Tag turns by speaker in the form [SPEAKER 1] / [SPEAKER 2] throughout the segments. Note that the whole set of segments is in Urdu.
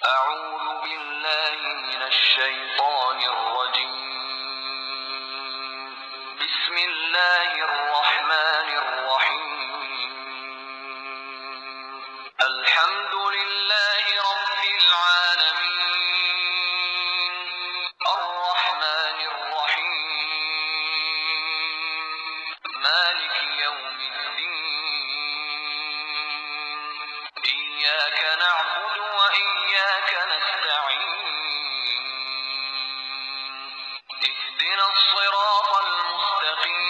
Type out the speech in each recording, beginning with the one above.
[SPEAKER 1] أعوذ بالله من الشيطان الرجيم بسم الله الرحمن الرحيم الحمد لله رب العالمين الرحمن الرحيم مالك يوم الدين إياك نعبد وإياك نستعين اهدنا الصراط المستقيم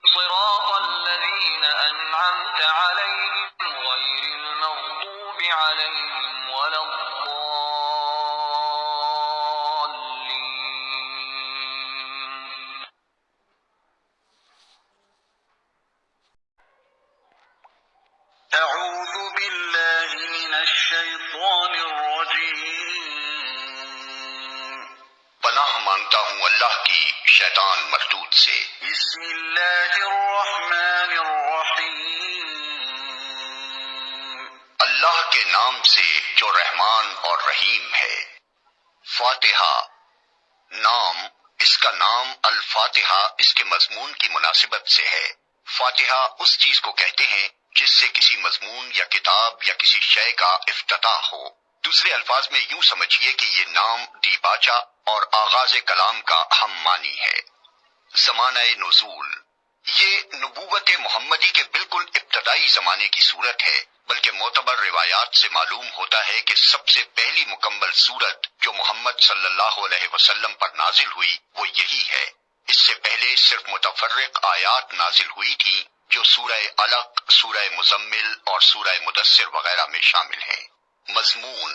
[SPEAKER 1] صراط الذين أنعمت عليهم غير المغضوب عليهم ولا الضالين. أعوذ بالله من الشيطان الرجيم
[SPEAKER 2] پناہ مانگتا ہوں اللہ کی شیطان مردود سے۔
[SPEAKER 1] بسم الله الرحمن الرحيم
[SPEAKER 2] اللہ کے نام سے جو رحمان اور رحیم ہے۔ فاتحہ نام، اس کا نام الفاتحہ اس کے مضمون کی مناسبت سے ہے۔ فاتحہ اس چیز کو کہتے ہیں جس سے کسی مضمون یا کتاب یا کسی شے کا افتتاح ہو۔ دوسرے الفاظ میں یوں سمجھیے کہ یہ نام دیباچہ اور آغاز کلام کا ہم معنی ہے۔ زمانہ نزول، یہ نبوت محمدی کے بالکل ابتدائی زمانے کی صورت ہے، بلکہ معتبر روایات سے معلوم ہوتا ہے کہ سب سے پہلی مکمل صورت جو محمد صلی اللہ علیہ وسلم پر نازل ہوئی وہ یہی ہے۔ اس سے پہلے صرف متفرق آیات نازل ہوئی تھیں جو سورہ علق، سورہ مزمل اور سورہ مدثر وغیرہ میں شامل ہیں۔ مضمون،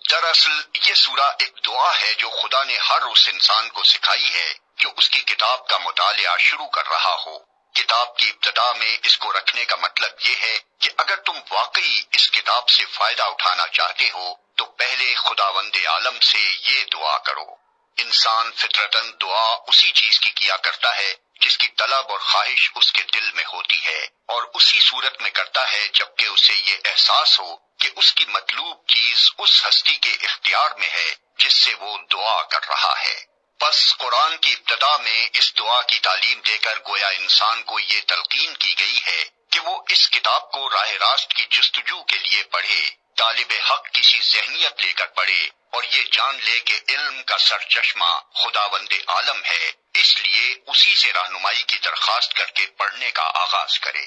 [SPEAKER 2] دراصل یہ سورہ ایک دعا ہے جو خدا نے ہر اس انسان کو سکھائی ہے جو اس کی کتاب کا مطالعہ شروع کر رہا ہو۔ کتاب کی ابتدا میں اس کو رکھنے کا مطلب یہ ہے کہ اگر تم واقعی اس کتاب سے فائدہ اٹھانا چاہتے ہو تو پہلے خداوند عالم سے یہ دعا کرو۔ انسان فطرتاً دعا اسی چیز کی کیا کرتا ہے جس کی طلب اور خواہش اس کے دل میں ہوتی ہے، اور اسی صورت میں کرتا ہے جبکہ اسے یہ احساس ہو کہ اس کی مطلوب چیز اس ہستی کے اختیار میں ہے جس سے وہ دعا کر رہا ہے۔ پس قرآن کی ابتدا میں اس دعا کی تعلیم دے کر گویا انسان کو یہ تلقین کی گئی ہے کہ وہ اس کتاب کو راہ راست کی جستجو کے لیے پڑھے، طالب حق کسی ذہنیت لے کر پڑھے اور یہ جان لے کہ علم کا سرچشمہ خداوند عالم ہے، اس لیے اسی سے رہنمائی کی درخواست کر کے پڑھنے کا آغاز کرے۔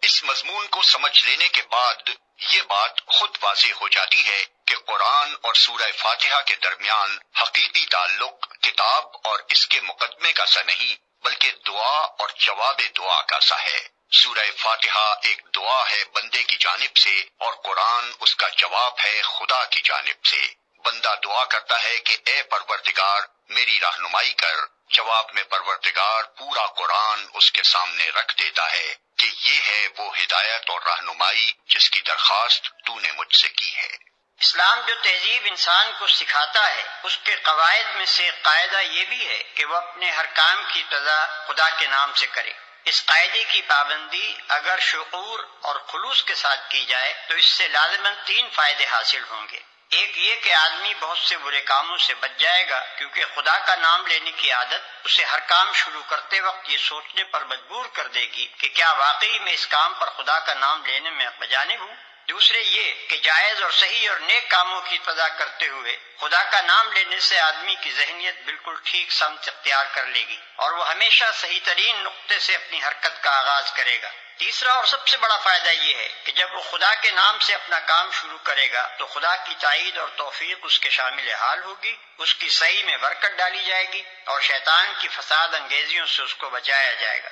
[SPEAKER 2] اس مضمون کو سمجھ لینے کے بعد یہ بات خود واضح ہو جاتی ہے کہ قرآن اور سورہ فاتحہ کے درمیان حقیقی تعلق کتاب اور اس کے مقدمے کا سا نہیں بلکہ دعا اور جواب دعا کا سا ہے۔ سورہ فاتحہ ایک دعا ہے بندے کی جانب سے اور قرآن اس کا جواب ہے خدا کی جانب سے۔ بندہ دعا کرتا ہے کہ اے پروردگار میری رہنمائی کر، جواب میں پروردگار پورا قرآن اس کے سامنے رکھ دیتا ہے کہ یہ ہے وہ ہدایت اور رہنمائی جس کی درخواست تو نے مجھ سے کی ہے۔
[SPEAKER 3] اسلام جو تہذیب انسان کو سکھاتا ہے اس کے قواعد میں سے قاعدہ یہ بھی ہے کہ وہ اپنے ہر کام کی ابتدا خدا کے نام سے کرے۔ اس قاعدے کی پابندی اگر شعور اور خلوص کے ساتھ کی جائے تو اس سے لازماً 3 فائدے حاصل ہوں گے۔ ایک یہ کہ آدمی بہت سے برے کاموں سے بچ جائے گا، کیونکہ خدا کا نام لینے کی عادت اسے ہر کام شروع کرتے وقت یہ سوچنے پر مجبور کر دے گی کہ کیا واقعی میں اس کام پر خدا کا نام لینے میں بجانب ہوں۔ دوسرے یہ کہ جائز اور صحیح اور نیک کاموں کی ابتدا کرتے ہوئے خدا کا نام لینے سے آدمی کی ذہنیت بالکل ٹھیک سمت اختیار کر لے گی اور وہ ہمیشہ صحیح ترین نقطے سے اپنی حرکت کا آغاز کرے گا۔ تیسرا اور سب سے بڑا فائدہ یہ ہے کہ جب وہ خدا کے نام سے اپنا کام شروع کرے گا تو خدا کی تائید اور توفیق اس کے شامل حال ہوگی، اس کی صحیح میں برکت ڈالی جائے گی اور شیطان کی فساد انگیزیوں سے اس کو بچایا جائے گا۔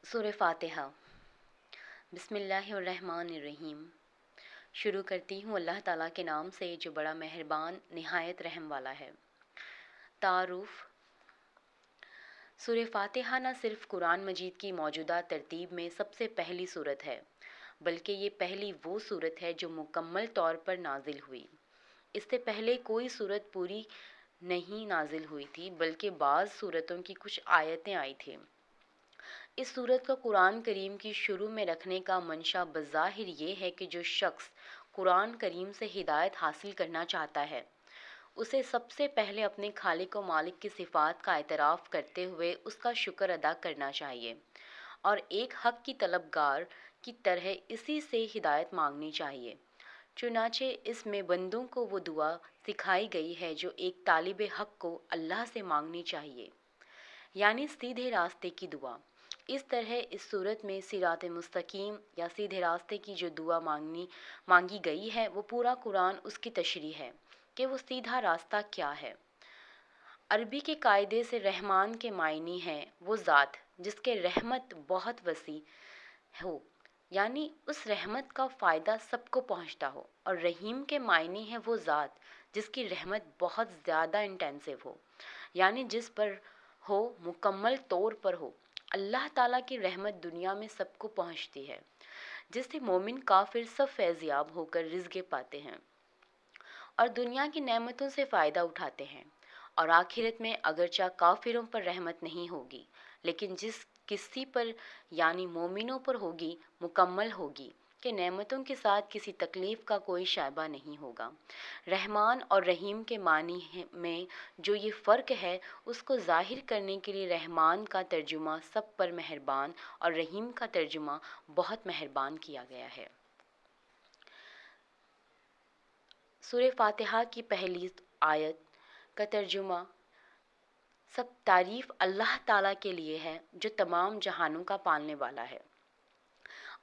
[SPEAKER 4] سورہ فاتحہ۔ بسم اللہ الرحمن الرحیم۔ شروع کرتی ہوں اللہ تعالیٰ کے نام سے جو بڑا مہربان نہایت رحم والا ہے۔ تعارف۔ سورہ فاتحہ نہ صرف قرآن مجید کی موجودہ ترتیب میں سب سے پہلی سورت ہے بلکہ یہ پہلی وہ سورت ہے جو مکمل طور پر نازل ہوئی۔ اس سے پہلے کوئی سورت پوری نہیں نازل ہوئی تھی بلکہ بعض سورتوں کی کچھ آیتیں آئی تھیں۔ اس صورت کا قرآن کریم کی شروع میں رکھنے کا منشا بظاہر یہ ہے کہ جو شخص قرآن کریم سے ہدایت حاصل کرنا چاہتا ہے اسے سب سے پہلے اپنے خالق و مالک کی صفات کا اعتراف کرتے ہوئے اس کا شکر ادا کرنا چاہیے اور ایک حق کی طلبگار کی طرح اسی سے ہدایت مانگنی چاہیے۔ چنانچہ اس میں بندوں کو وہ دعا سکھائی گئی ہے جو ایک طالب حق کو اللہ سے مانگنی چاہیے، یعنی سیدھے راستے کی دعا۔ اس طرح اس صورت میں صراط مستقیم یا سیدھے راستے کی جو دعا مانگی گئی ہے وہ پورا قرآن اس کی تشریح ہے کہ وہ سیدھا راستہ کیا ہے۔ عربی کے قاعدے سے رحمان کے معنی ہے وہ ذات جس کے رحمت بہت وسیع ہو، یعنی اس رحمت کا فائدہ سب کو پہنچتا ہو، اور رحیم کے معنی ہے وہ ذات جس کی رحمت بہت زیادہ انٹینسو ہو، یعنی جس پر ہو مکمل طور پر ہو۔ اللہ تعالیٰ کی رحمت دنیا میں سب کو پہنچتی ہے جس سے مومن کافر سب فیض یاب ہو کر رزق پاتے ہیں اور دنیا کی نعمتوں سے فائدہ اٹھاتے ہیں، اور آخرت میں اگرچہ کافروں پر رحمت نہیں ہوگی لیکن جس کسی پر یعنی مومنوں پر ہوگی مکمل ہوگی کہ نعمتوں کے ساتھ کسی تکلیف کا کوئی شائبہ نہیں ہوگا۔ رحمان اور رحیم کے معنی میں جو یہ فرق ہے اس کو ظاہر کرنے کے لیے رحمان کا ترجمہ سب پر مہربان اور رحیم کا ترجمہ بہت مہربان کیا گیا ہے۔ سورہ فاتحہ کی پہلی آیت کا ترجمہ سب تعریف اللہ تعالیٰ کے لیے ہے جو تمام جہانوں کا پالنے والا ہے۔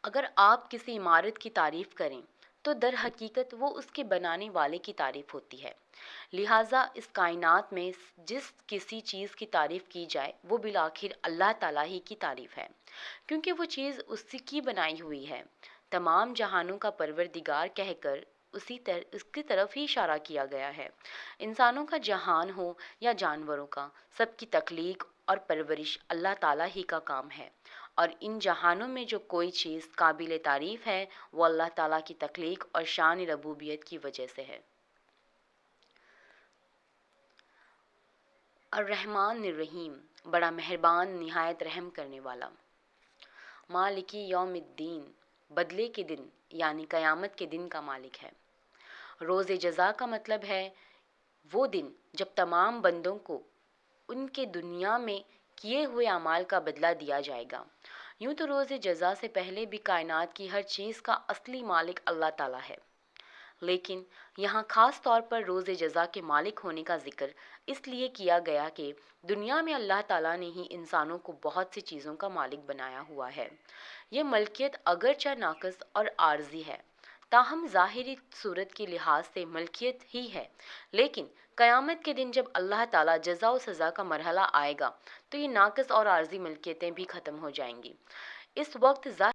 [SPEAKER 4] اگر آپ کسی عمارت کی تعریف کریں تو در حقیقت وہ اس کے بنانے والے کی تعریف ہوتی ہے، لہٰذا اس کائنات میں جس کسی چیز کی تعریف کی جائے وہ بالآخر اللہ تعالیٰ ہی کی تعریف ہے، کیونکہ وہ چیز اسی کی بنائی ہوئی ہے۔ تمام جہانوں کا پروردگار کہہ کر اس کی طرف ہی اشارہ کیا گیا ہے۔ انسانوں کا جہان ہو یا جانوروں کا، سب کی تخلیق اور پرورش اللہ تعالیٰ ہی کا کام ہے، اور ان جہانوں میں جو کوئی چیز قابل تعریف ہے وہ اللہ تعالیٰ کی تخلیق اور شان ربوبیت کی وجہ سے ہے۔ الرحمن الرحیم، بڑا مہربان نہایت رحم کرنے والا۔ مالکی یوم الدین، بدلے کے دن یعنی قیامت کے دن کا مالک ہے۔ روز جزا کا مطلب ہے وہ دن جب تمام بندوں کو ان کے دنیا میں کیے ہوئے اعمال کا بدلہ دیا جائے گا۔ یوں تو روز جزا سے پہلے بھی کائنات کی ہر چیز کا اصلی مالک اللہ تعالیٰ ہے، لیکن یہاں خاص طور پر روز جزا کے مالک ہونے کا ذکر اس لیے کیا گیا کہ دنیا میں اللہ تعالیٰ نے ہی انسانوں کو بہت سی چیزوں کا مالک بنایا ہوا ہے۔ یہ ملکیت اگرچہ ناقص اور عارضی ہے، تاہم ظاہری صورت کے لحاظ سے ملکیت ہی ہے، لیکن قیامت کے دن جب اللہ تعالیٰ جزا و سزا کا مرحلہ آئے گا تو یہ ناقص اور عارضی ملکیتیں بھی ختم ہو جائیں گی۔ اس وقت